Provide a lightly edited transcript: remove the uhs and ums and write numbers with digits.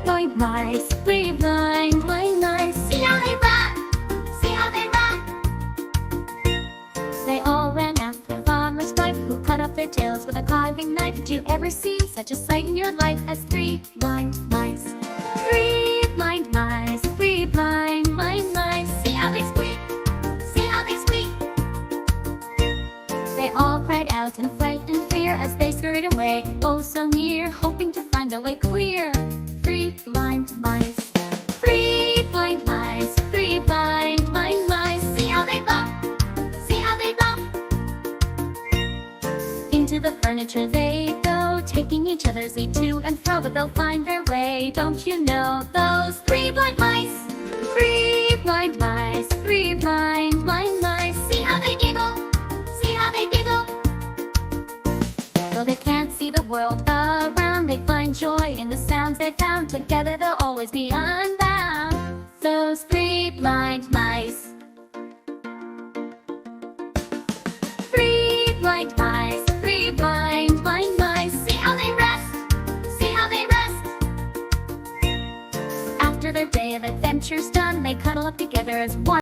blind mice, three blind mice. See how they run! See how they run! They all ran after the farmer's wife, who cut off their tails with a carving knife. Did you ever see such a sight in your life as three blind mice? Three blind mice, three blind mice. See how they squeak! See how they squeak! They all cried out in fright and fear as they scurried away, oh so near, hoping to find a way clear. Three blind mice, three blind mice, three blind mice. See how they bump! See how they bump! Into the furniture they go, taking each other's lead to and fro, but they'll find their way. Don't you know those three blind mice? Three blind mice, three blind mice. See how they giggle! See how they giggle! Though they can't see the world around, they find joy in the sounds they found. Together they'll always be unbound. Those three blind mice. Three blind mice, three blind mice. See how they rest! See how they rest! After their day of adventures done, they cuddle up together as one.